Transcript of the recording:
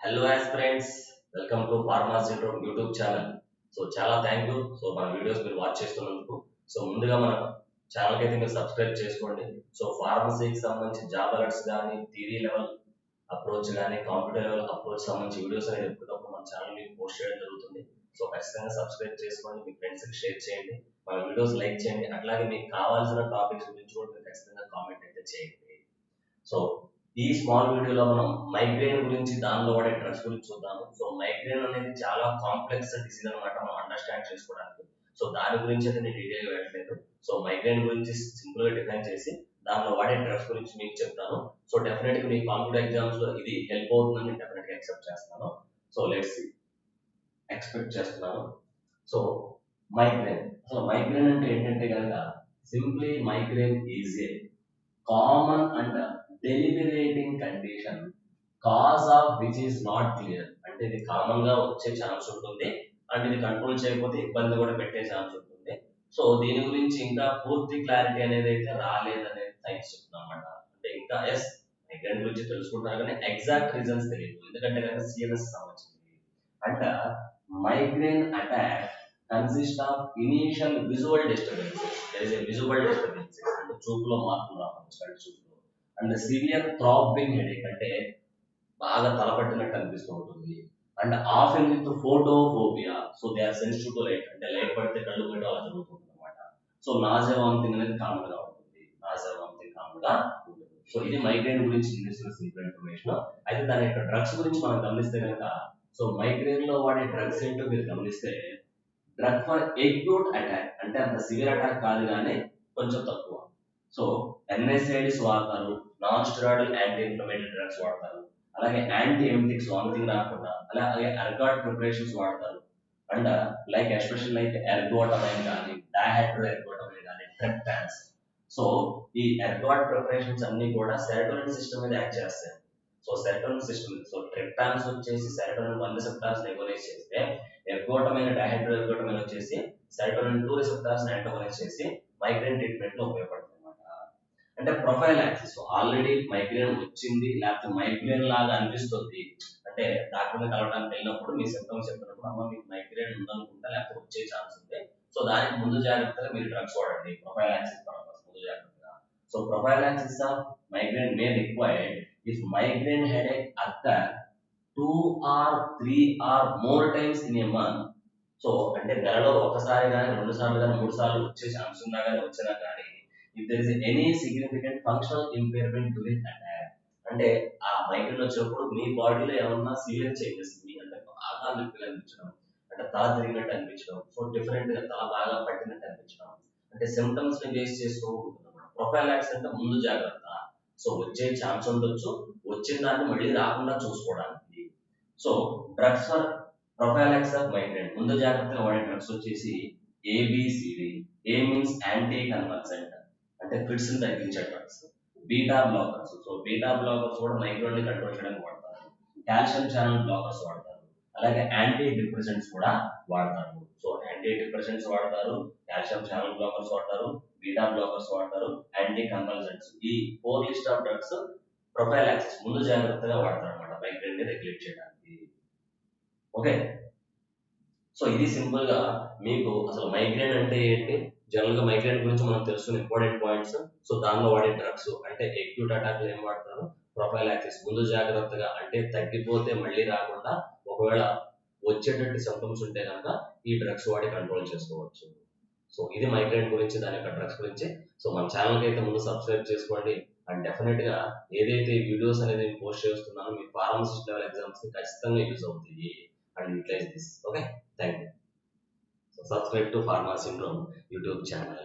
Hello friends, welcome to pharma syndrome YouTube channel. చాలా thank you. మన videos మీరు watch చేస్తున్నందుకు. ముందుగా మన ఛానల్కి అయితే మీరు సబ్స్క్రైబ్ చేసుకోండి. ఫార్మసీకి సంబంధించి జాబ్ అలర్ట్స్ కానీ, థియరీ లెవెల్ అప్రోచ్ కానీ, కాంపిటేటివ్ లెవెల్ అప్రోచ్ సంబంధించి వీడియోస్ అనేది ఎప్పటికప్పుడు మన ఛానల్ మీకు పోస్ట్ చేయడం జరుగుతుంది. ఖచ్చితంగా సబ్స్క్రైబ్ చేసుకోండి, మీ ఫ్రెండ్స్కి షేర్ చేయండి, మన వీడియోస్ లైక్ చేయండి. అట్లాగే మీకు కావాల్సిన టాపిక్స్ గురించి కూడా మీరు ఖచ్చితంగా కామెంట్ అయితే చేయండి. సో ఈ స్మాల్ వీడియోలో మనం మైగ్రేన్ గురించి, దానిలో వాడే డ్రగ్స్ గురించి చూద్దాము. మైగ్రేన్ అనేది చాలా కాంప్లెక్స్ డిసీజ్ అనమాట, మనం అండర్స్టాండ్ చేసుకోవడానికి. దాని గురించి అయితే నేను డీటెయిల్ వెళ్ళట్లేదు. మైగ్రేన్ గురించి సింపుల్ గా డిఫైన్ చేసి దానిలో వాడే డ్రగ్స్ గురించి మీకు చెప్తాను. డెఫినెట్ గా మీ కాంపిటేటివ్ ఎగ్జామ్స్ లో ఇది హెల్ప్ అవుతుందని నేను డెఫినెట్ గా ఎక్సెప్ట్ చేస్తాను. లెట్స్ ఎక్స్పెక్ట్ చేస్తున్నాను. సో మైగ్రేన్ అంటే ఏంటంటే కనుక, simply migraine is a common and debilitating condition, cause of which is not clear. అంటే ఇది కామన్ గా వచ్చే ఛాన్స్ ఉంటుంది, అండ్ ఇది కంట్రోల్ చేయకపోతే ఇబ్బంది కూడా పెట్టే ఛాన్స్ ఉంటుంది. దీని గురించి ఇంకా పూర్తి క్లారిటీ అనేది అయితే రాలేదనేది సైన్స్ చెప్తుంది అనమాట. అంటే ఇంకా మైగ్రేన్ గురించి తెలుసుకుంటారు కానీ ఎగ్జాక్ట్ రీజన్స్ తెలియదు, ఎందుకంటే కనుక సిఎన్ఎస్ సంబంధించింది. అంటే migraine attack consist of initial visual disturbances. There is a visual disturbances అంటే చూపులో మార్పులు రావచ్చు, కంటి చూపులో. అండ్ సివియర్ థ్రాబింగ్ హెడేక్ అంటే బాగా తలపట్టినట్టు అనిపిస్తూ ఉంటుంది. And often with photophobia. They are sensitive to light, అంటే లైట్ పడితే కళ్ళు పోయడం అలా జరుగుతుంది అనమాట. నాజియా వామిటింగ్ అనేది కామన్ గా ఉంటుంది. ఇది మైగ్రేన్ గురించి సింపుల్ ఇన్ఫర్మేషన్. అయితే దాని యొక్క డ్రగ్స్ గురించి మనం గమనిస్తే కనుక, మైగ్రేన్ లో వాడే డ్రగ్స్ ఏంటో మీరు గమనిస్తే, డ్రగ్ ఫర్ ఎక్యూట్ అటాక్ అంటే అంత సివియర్ అటాక్ కాదు కానీ కొంచెం తక్కువ. ఎన్ఎస్ఐడిస్ వాడతారు, non steroidal anti inflammatory drugs వాడతారు, అలాగే యాంటీ ఎమిటిక్స్ వామిటింగ్ రాకుండా, అలాగే ఎర్గాట్ ప్రిపరేషన్స్ వాడతారు. అండ్ ఎస్పెషల్ ఎర్గోటమైన్ కానీ, డైహైడ్రో ఎర్గోటమైన్ కానీ, ట్రిప్టాన్స్. ఈ ఎర్గాట్ ప్రిపరేషన్స్ అన్ని కూడా సెరోటోనిన్ సిస్టమ్ మీద యాక్ట్ చేస్తాయి. సెరోటోనిన్ సిస్టమ్, ట్రిప్టాన్స్ వచ్చేసి సెరోటోనిన్ 1 రిసెప్టార్స్ రెగ్యులేట్ చేస్తే, ఎర్గోటమైన్ డైహైడ్రో ఎర్గోటమైన్ వచ్చేసి సెరోటోనిన్ 2 రిసెప్టార్స్ యాంటాగోనైజ్ చేసి మైగ్రేన్ ట్రీట్మెంట్ లో ఉపయోగపడుతుంది. అంటే ప్రొఫైల్ యాక్సిస్, ఆల్రెడీ మైగ్రేన్ వచ్చింది లేకపోతే మైగ్రేన్ లాగా అనిపిస్తుంది అంటే డాక్టర్ని కలవడానికి వెళ్ళినప్పుడు మీ సిమ్టమ్స్ చెప్పినప్పుడు, అమ్మ మీకు మైగ్రేన్ ఉందనుకుంటా లేకపోతే వచ్చే ఛాన్స్ ఉంది, దానికి ముందు జాగ్రత్తగా మీరు డ్రగ్స్ వాడండి, ప్రొఫైల్ యాక్సిస్ పర్పస్ ముందు జాగ్రత్తగా. Prophylaxis of migraine may required if migraine headache occur 2 or 3 or more times in a month. అంటే నెలలో ఒకసారి కానీ, 2 సార్లు కానీ, 3 సార్లు వచ్చే ఛాన్స్ ఉన్నా కానీ, వచ్చినా కానీ, if there is any significant functional impairment during attack, అంటే ఆ మైగ్రేన్ వచ్చినప్పుడు మీ బాడీలో ఏమన్నా సివియర్ చేంజెస్, అంటే బాగా నొప్పిగా అనిపించడం, అంటే తల తిరిగినట్టు అనిపించడం, డిఫరెంట్ గా తల బాగా పట్టినట్టు అనిపించడం, అంటే సిమ్టమ్స్ ని బేస్ చేసుకో ఉంటుంది. ప్రొఫైలాక్స్ అంటే ముందు జాగ్రత్త. వచ్చే ఛాన్స్ ఉండొచ్చు, వచ్చిన దాన్ని మళ్ళీ రాకుండా చూసుకోవడానికి. డ్రగ్స్ ఫర్ ప్రొఫైలాక్స్ ఆఫ్ మైగ్రేన్, ముందు జాగ్రత్తగా వాడే డ్రగ్స్ వచ్చేసి ఏబిసిడి. ఏ మీన్స్ యాంటీ కన్వల్సెంట్, అంటే ఫిట్స్ ని తగ్గించే drugs. Beta blockers, beta blockers కూడా మైగ్రేన్ ని కంట్రోల్ చేయడానికి వాడతారు. కాల్షియం ఛానల్ బ్లాకర్స్ వాడతారు, అలాగే యాంటీ డిప్రెసెంట్స్ కూడా వాడతారు. యాంటీ డిప్రెసెంట్స్ వాడతారు, కాల్షియం ఛానల్ బ్లాకర్స్ వాడతారు, బీటా బ్లాకర్స్ వాడతారు, యాంటీ కన్వల్సెంట్స్. ఈ 4 లిస్ట్ ఆఫ్ డ్రగ్స్ ప్రొఫైలాక్సిస్ ముందు జాగ్రత్తగా వాడతారు అనమాట, మైగ్రేన్ ని రెగ్యులేట్ చేయడానికి. ఓకే, ఇది సింపుల్ గా మీకు అసలు మైగ్రేన్ అంటే ఏంటి, జనరల్ గా మైగ్రేన్ గురించి మనం తెలుసుకున్న ఇంపార్టెంట్ పాయింట్స్. దానిలో వాడే డ్రగ్స్ అంటే ఎక్యూట్ అటాక్ ఏం వాడతారు, ప్రొఫైలాక్సిస్ ముందు జాగ్రత్తగా, అంటే తగ్గిపోతే మళ్ళీ రాకుండా ఒకవేళ వచ్చేటట్టు సింప్టమ్స్ ఉంటే కనుక ఈ డ్రగ్స్ వాడి కంట్రోల్ చేసుకోవచ్చు. ఇది మైగ్రేన్ గురించి, దాని యొక్క డ్రగ్స్ గురించి. మన ఛానల్కి అయితే ముందు సబ్స్క్రైబ్ చేసుకోండి. అండ్ డెఫినెట్ గా ఏదైతే వీడియోస్ అనేది పోస్ట్ చేస్తున్నానో మీ ఫార్మసిస్ట్ లెవెల్ ఎగ్జామ్స్ కి ఖచ్చితంగా యూజ్ అవుతాయి. And utilize this. Okay, thank you. Subscribe to Pharma Syndrome YouTube channel.